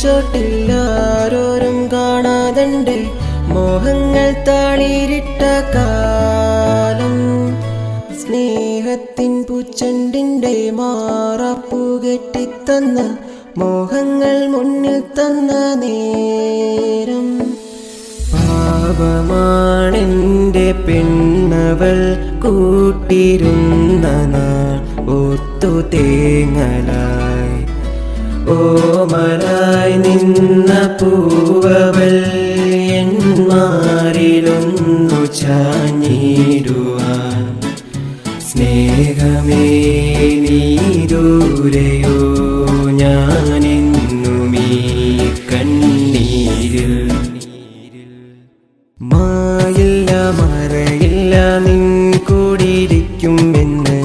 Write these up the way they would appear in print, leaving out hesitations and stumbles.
ചോട്ടിൽ ആരോരും കാണാതണ്ട് മോഹങ്ങൾ താളിരിട്ട കാലം സ്നേഹത്തിൻ പൂച്ചെണ്ടിൻ്റെ മാറാപ്പു കെട്ടിത്തന്ന മോഹങ്ങൾ മുന്നിൽ തന്ന നേരം പാപമാണെൻ്റെ പെണ്ണവൾ കൂട്ടിരുന്ന നാൾ ഒത്തു തേങ്ങലായി ഓമലായി നിന്ന പൂവവൾ എന്മാരിലൊന്നു ചാഞ്ഞിടുവാൻ സ്നേഹമേ നീ ദൂരെയോ ഞാനെന്നുമീ കണ്ണീരിൽ മായില്ല മറയില്ല നിൻ കൂടിയിരിക്കും എന്ന്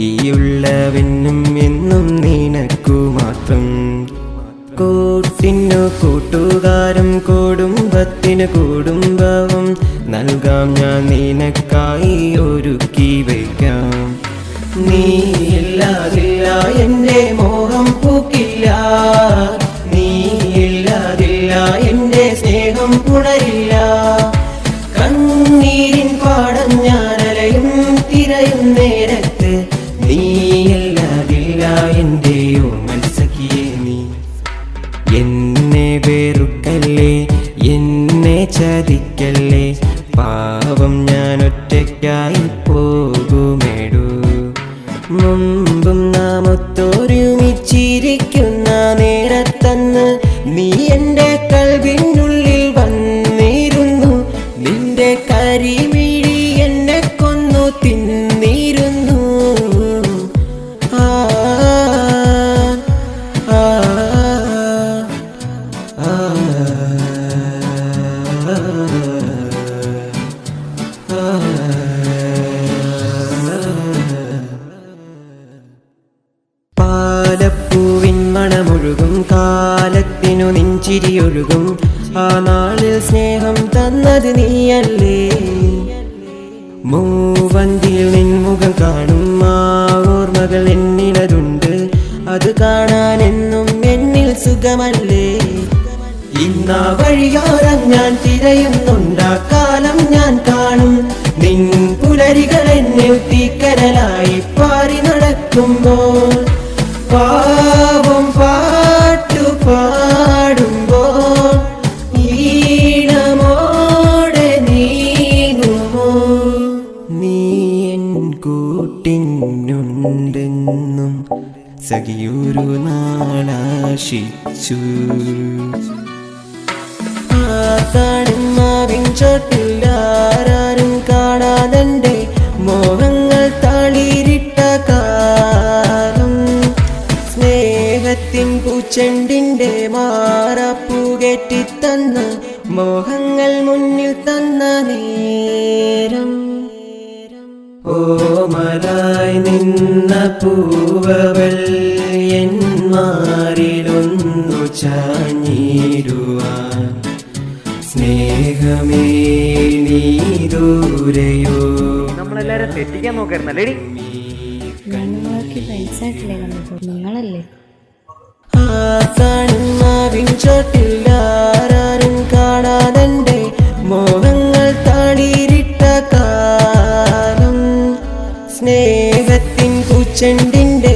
ഈയുള്ളവെന്നും എന്നും നിനക്കു മാത്രം കൂട്ടിനു കൂട്ടുകാരും കുടുംബത്തിനു കുടുംബവും നൽകാം ഞാൻ നിനക്കായി ഒരുക്കി വയ്ക്കാം നീയില്ലാതില്ല എൻ്റെ മോഹം പൂക്കില്ല നീയില്ലാതില്ല എൻ്റെ സ്നേഹം പുണരില്ല കണ്ണീരിൻ പാടം ഞാനലയും തിരയും നേരത്ത് നീയില്ലാതില്ല എൻ്റെ ഓമൽസഖിയേ നീ എന്നെ വെറുക്കല്ലേ എന്നെ ചതിക്കല്ലേ പാവം ഞാൻ ഒറ്റയ്ക്കായി പോകുമെടൂ മുമ്പും നാം ഒത്തൊരുമിച്ചിരിക്കുന്ന നേരത്തന്ന് നീ എൻ്റെ കൽവിനുള്ളിൽ വന്നിരുന്നു നിന്റെ കരിമിഴി എന്നെ കൊന്നു തിന്നിരുന്നു ആ ആ പാലപ്പൂവിൻ മണമൊഴുകും കാലത്തിനു നെഞ്ചിരിയൊഴുകും ആ നാളിൽ സ്നേഹം തന്നത് നീയല്ലേ മൂവന്തിയിൽ നിൻമുഖം കാണും ആ ഓർമ്മകൾ എന്നിലതുണ്ട് അത് കാണാൻ എന്നും എന്നിൽ സുഖമല്ലേ ഇന്നാ വഴിയോരം ഞാൻ തിരയുന്നുണ്ടാ കാലം ഞാൻ കാണും നിൻ പുലരികൾ എന്നിൽ തീക്കനലായി പാറി നടക്കുമ്പോൾ പാവം പാട്ടു പാടുമ്പോൾ ഈണമോടെ നീങ്ങുമോ നീ എൻ കൂട്ടിനുണ്ടെന്നും സഖിയൊരു നാളാശിച്ചു മാവിൻ ചോട്ടിൽ ആരും കാണാതെ മോഹങ്ങൾ താളിരിട്ട കാലം സ്നേഹത്തിൻ പൂച്ചെണ്ടിൻ്റെ മാറാപ്പു കെട്ടിത്തന്ന മോഹങ്ങൾ മുന്നിൽ തന്ന നേരം ഓമലായി നിന്ന പൂവവൾ എന്മാരിലൊന്നു ചാഞ്ഞിടുവാൻ സ്നേഹമേ നീ ദൂരെയോ നമ്മളെല്ലാരും തെറ്റിക്കാൻ നോക്കായിരുന്നല്ലേടി നിങ്ങളല്ലേ മാവിൻ ചോട്ടിൽ ആരും കാണാതെ മോഹങ്ങൾ താളിരിട്ട കാലം സ്നേഹത്തിൻ പൂച്ചെണ്ടിൻ്റെ